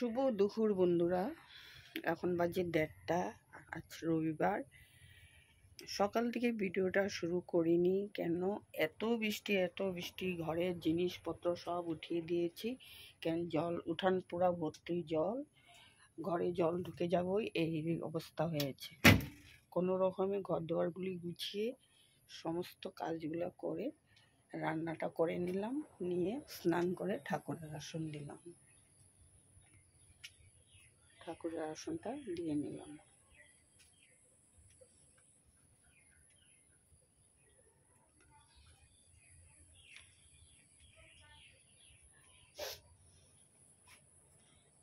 শুভ দুপুর বন্ধুরা। এখন বাজে 1:30। আজ রবিবার। সকাল থেকে ভিডিওটা শুরু করিনি কেন, এত বৃষ্টি, ঘরের জিনিসপত্র সব উঠিয়ে দিয়েছি। কেন জল উঠান পুরা ভর্তি জল, ঘরে জল ঢুকে যাবই, এই অবস্থা হয়েছে। কোনো রকমে ঘর দুয়ারগুলি গুছিয়ে সমস্ত কাজগুলো করে রান্নাটা করে নিলাম, নিয়ে স্নান করে ঠাকুরের আসন দিলাম, ঠাকুরের আসনটা দিয়ে নিলাম।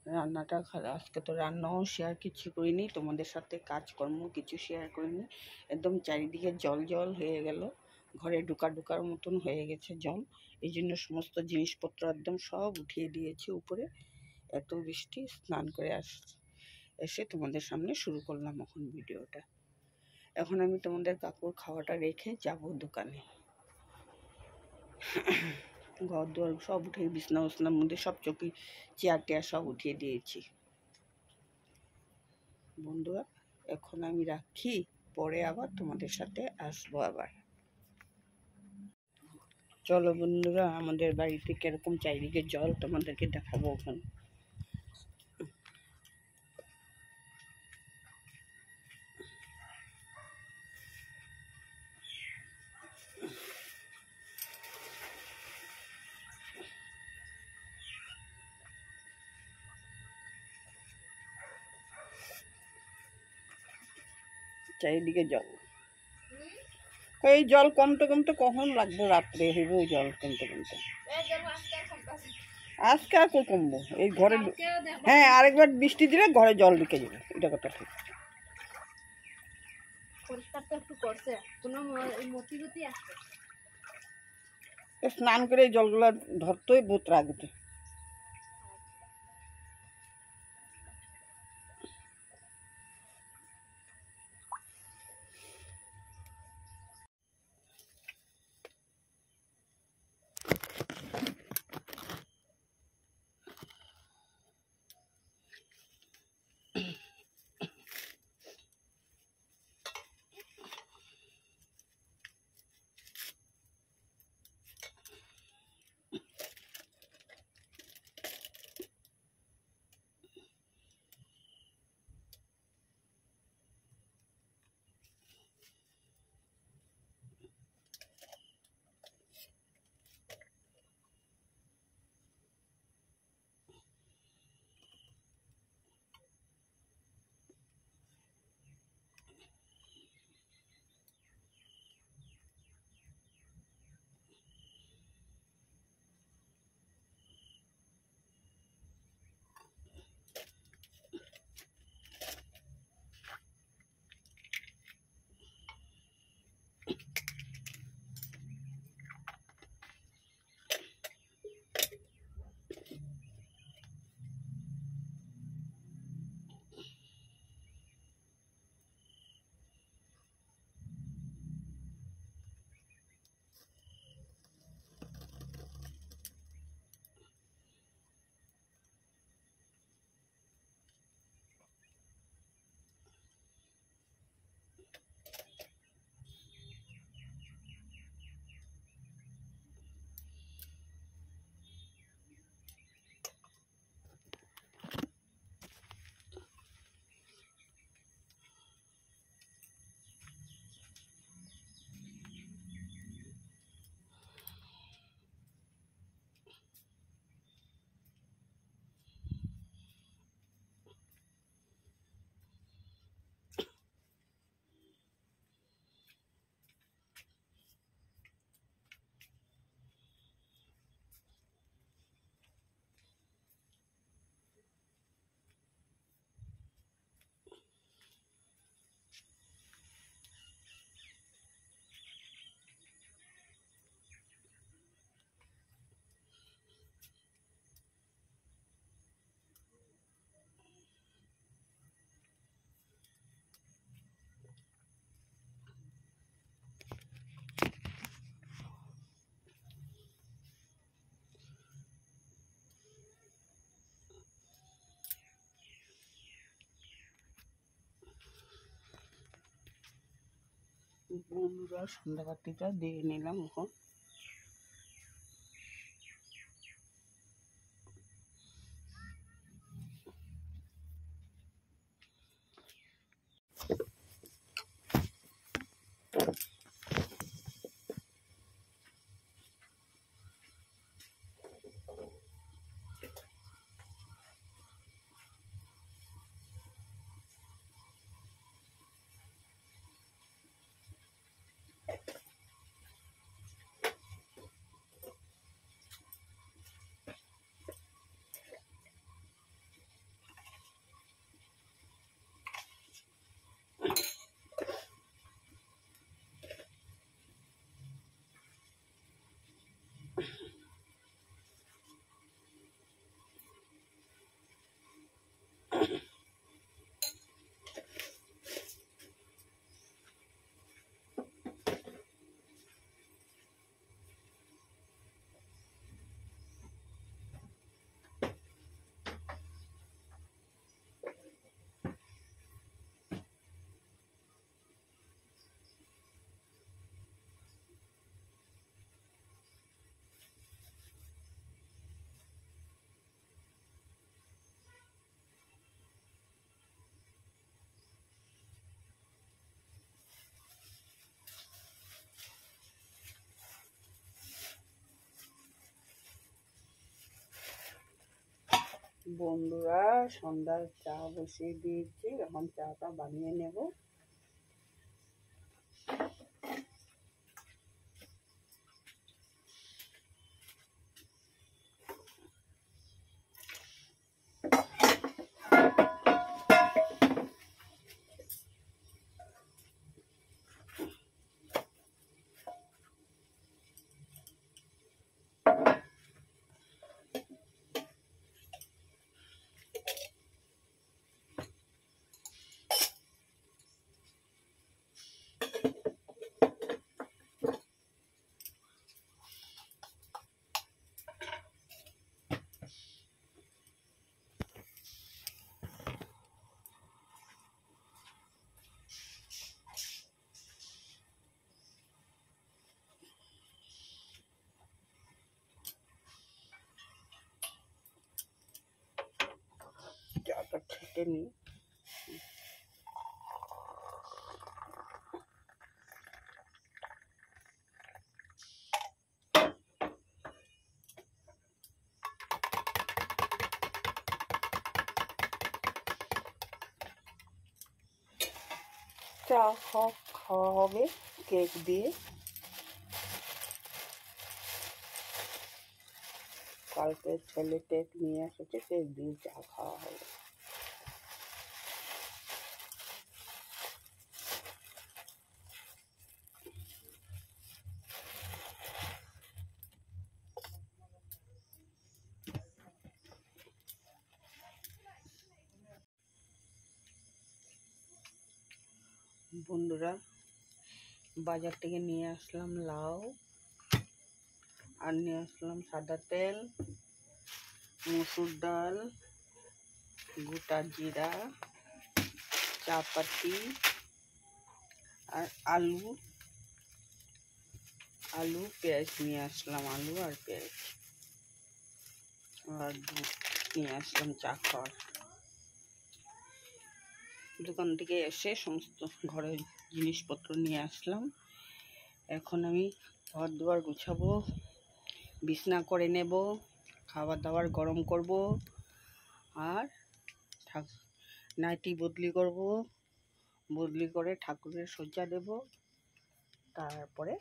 রান্নাটা আজকে তো রান্নাও শেয়ার কিছু করিনি, তোমাদের সাথে কাজকর্ম কিছু শেয়ার করিনি। একদম চারিদিকে জল জল হয়ে গেল, ঘরে ঢুকার মতন হয়ে গেছে জল। এই জন্য সমস্ত জিনিসপত্র একদম সব উঠিয়ে দিয়েছি উপরে। এত বৃষ্টি, স্নান করে এসে তোমাদের সামনে শুরু করলাম এখন ভিডিওটা। এখন আমি তোমাদের কাকুর খাওয়াটা রেখে যাব দোকানে। ঘর দুয়ার সব উঠিয়ে বিছনার মধ্যে সব চৌকি চেয়ার টেয়ার সব উঠিয়ে দিয়েছি বন্ধুরা। এখন আমি রাখি, পরে আবার তোমাদের সাথে আসবো আবার। চলো বন্ধুরা, আমাদের বাড়িতে কিরকম চারিদিকে জল তোমাদেরকে দেখাবো এখন। চারিদিকে জল, এই জল কমতে কমতে কখন লাগবে, রাত্রে হইব ওই জল কমতে কমতে। আজকে আর কমবো এই ঘরে। হ্যাঁ, আরেকবার বৃষ্টি দিলে ঘরে জল ঢুকে যাবে, এটা কথা ঠিক। স্নান করে এই জলগুলা ধরতেই বহুত রাগ উঠে। বন্ধুরা সন্ধ্যাবাতিটা দিয়ে নিলাম এখন। বন্ধুরা সন্ধ্যার চা বসিয়ে দিয়েছি, এখন চাটা বানিয়ে নেব। চাটা ছেঁকে নিই। চা খাওয়া হবে কেক দিয়ে। কালকে ছেলে কেক নিয়ে এসেছে, কেক দিয়ে চা খাওয়া হবে। বন্ধুরা বাজার থেকে নিয়ে আসলাম লাউ, আর নিয়ে আসলাম সাদা তেল, মসুর ডাল, গোটা জিরা, চাপাতি, আর আলু পেঁয়াজ নিয়ে আসলাম, আলু আর পেঁয়াজ, আর দুধ নিয়ে আসলাম চা খাওয়ার। দোকান থেকে এসে সমস্ত ঘরের জিনিসপত্র নিয়ে আসলাম। এখন আমি ঘর দুয়ার গুছাবো, বিছনা করে নেব, খাবার দাবার গরম করব, আর নাইটি বদলি করব, বদলি করে ঠাকুরের সজ্জা দেব। তারপরে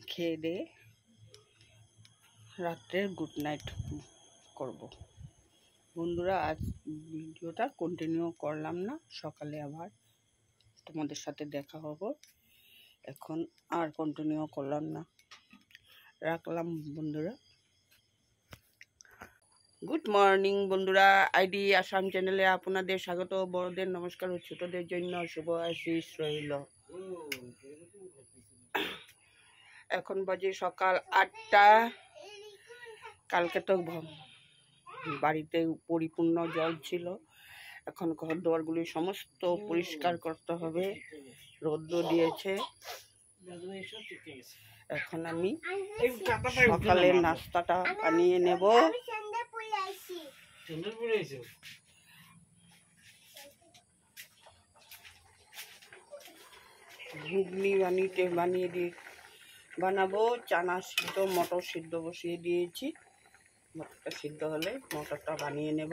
খেয়ে দিয়ে রাত্রের গুড নাইট করব। বন্ধুরা আজ ভিডিওটা কন্টিনিউ করলাম না, সকালে আবার তোমাদের সাথে দেখা হবে। এখন আর কন্টিনিউ করলাম না, রাখলাম বন্ধুরা। গুড মর্নিং বন্ধুরা, আইডি আসাম চ্যানেলে আপনাদের স্বাগত। বড়দের নমস্কার ও ছোটদের জন্য শুভ আশীষ রইল। এখন বাজে সকাল 8টা। কালকে তো বাড়িতে পরিপূর্ণ জল ছিল, এখন ঘর দুয়ারগুলি সমস্ত পরিষ্কার করতে হবে, রৌদ্র দিয়েছে। এখন আমি সকালের নাস্তাটা বানিয়ে নেব। ঘুগনি বানাবো। চানা সিদ্ধ, মটর সিদ্ধ বসিয়ে দিয়েছি। মটরটা সিদ্ধ হলে মটরটা বানিয়ে নেব।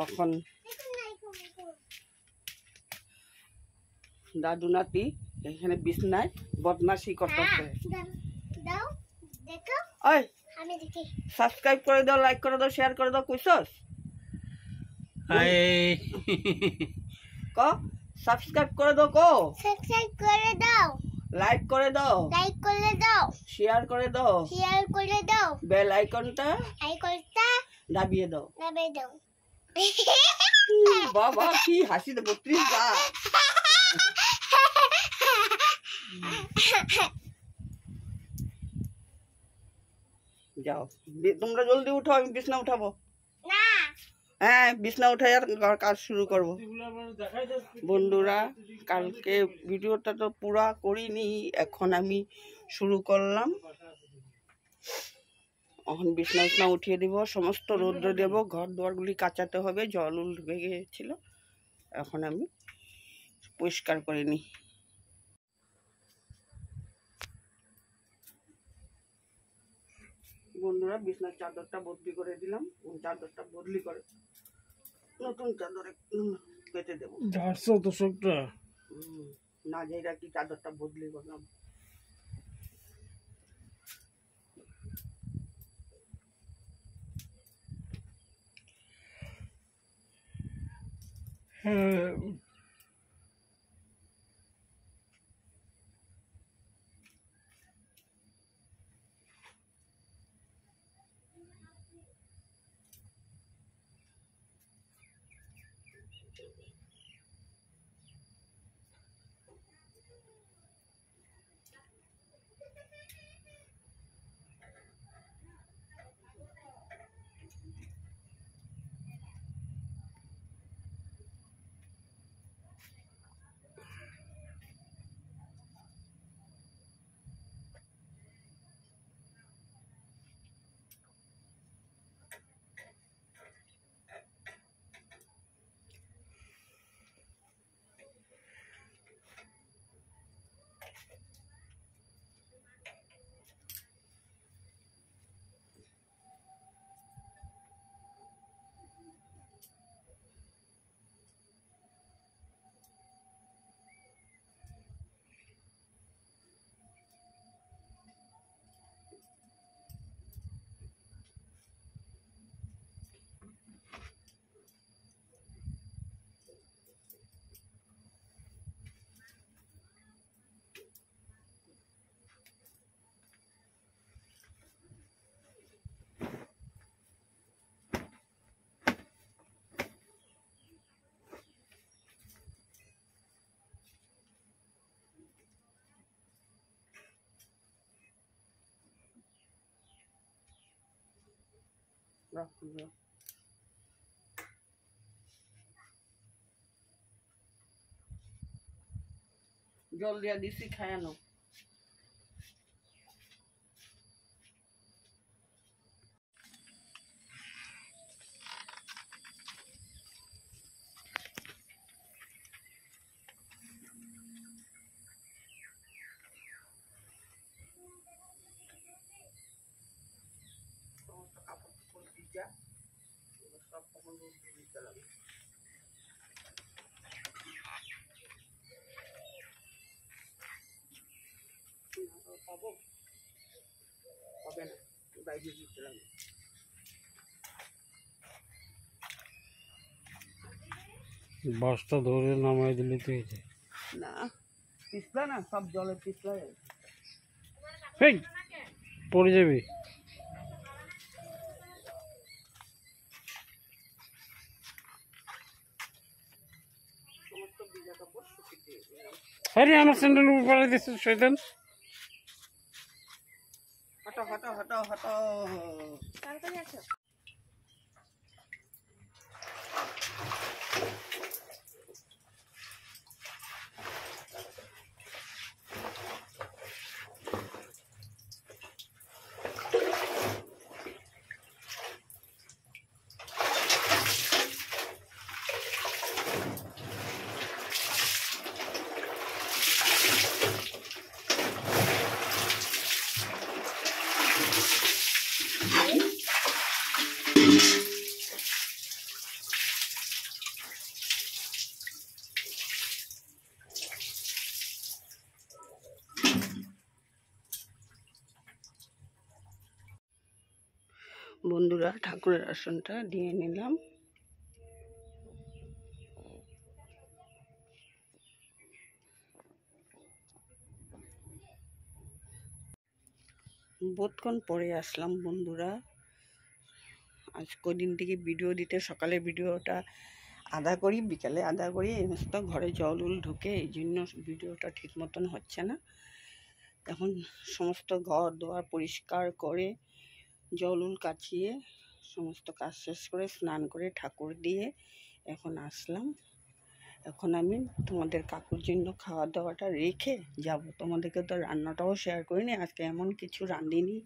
এখন দাদু নাতি এখানে বিছনায় বদমাশি করতেছে। ওই সাবস্ক্রাইব করে দাও, লাইক করে দাও, শেয়ার করে দাও। কইছস ক সাবস্ক্রাইব করে দাও, সাবস্ক্রাইব করে দাও, লাইক করে দাও, শেয়ার করে দাও, বেল আইকনটা দাবিয়ে দাও। বাবা কি হাসি দে 32 গা। যাও তোমরা জলদি উঠো, আমি বিছনা উঠাবো। হ্যাঁ বিছনা উঠাই আর কাজ শুরু করব। বন্ধুরা কালকে ভিডিওটা তো পুরা করিনি, এখন আমি শুরু করলাম। এখন বিছনা উঠিয়ে দিব, সমস্ত রৌদ্র দেব, ঘর দুয়ারগুলি কাচাতে হবে, জল ঢুকে গিয়েছিল। এখন আমি পরিষ্কার করে নিই। বন্ধুরা বিছনার চাদরটা বদলি করে দিলাম, চাদরটা বদলি করে নতুন চাদর পেতে দেবো। না যাই রাখি, চাদরটা বদলি করলাম। জল দিয়া দিছি, খায়ানো। বাসটা ধরে নামাই দিলে তো না পিছলা না, সব জলে পিছলা পড়ে যাবে। আরে আমার স্যান্ডেল উপর পাড়ে দিচ্ছে শয়তান। হটো হটো হটো হটো। তাড়াতাড়ি আছো। বন্ধুরা, ঠাকুরের আসনটা দিয়ে নিলাম। বহুক্ষণ পরে আসলাম বন্ধুরা। আজ কদিন থেকে ভিডিও দিতে, সকালে ভিডিওটা আধা করি, বিকালে আধা করি। এই সমস্ত ঘরে জল উল ঢুকে, এই জন্য ভিডিওটা ঠিক মতন হচ্ছে না। এখন সমস্ত ঘর দোয়ার পরিষ্কার করে, জল উল কাচিয়ে, সমস্ত কাজ শেষ করে, স্নান করে, ঠাকুর দিয়ে এখন আসলাম। এখন আমি তোমাদের কাকুর জন্য খাওয়া দাওয়াটা রেখে যাব। তোমাদেরকে তো রান্নাটাও শেয়ার করিনি, আজকে এমন কিছু রাঁধিনি।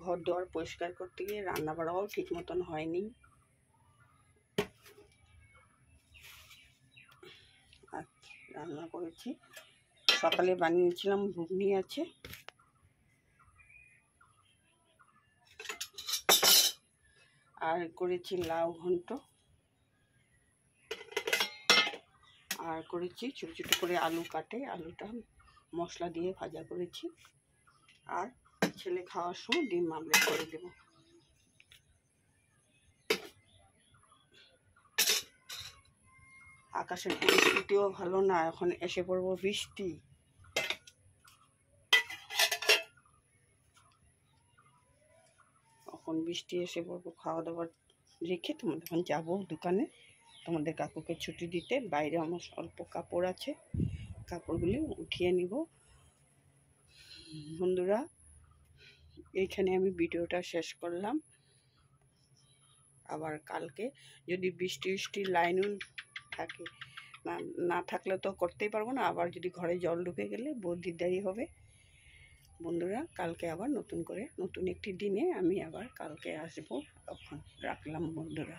ঘর দোয়ার পরিষ্কার করতে গিয়ে রান্না বাড়াও ঠিক মতন হয়নি। আর রান্না করেছি, সকালে বানিয়েছিলাম ঘুগনি আছে, আর করেছি লাউ ঘন্ট, আর করেছি ছোটো ছোটো করে আলু কাটে, আলুটা মশলা দিয়ে ভাজা করেছি। আর ছেলে খাওয়ার সময় ডিম আমলেট করে দেব। আকাশের পরিস্থিতিও ভালো না, এখন এসে পড়বো বৃষ্টি। এখন বৃষ্টি এসে পড়বো। খাওয়া দাওয়া রেখে তোমাদের এখন যাবো দোকানে, তোমাদের কাকুকে ছুটি দিতে। বাইরে আমার অল্প কাপড় আছে, কাপড়গুলি উঠিয়ে নিব। বন্ধুরা, এইখানে আমি ভিডিওটা শেষ করলাম। আবার কালকে যদি বৃষ্টি লাইন থাকে, না থাকলে তো করতেই পারবো না। আবার যদি ঘরে জল ঢুকে গেলে বৌদির দেরি হবে। বন্ধুরা, কালকে আবার নতুন একটি দিনে আমি আবার কালকে আসবো। তখন রাখলাম বন্ধুরা।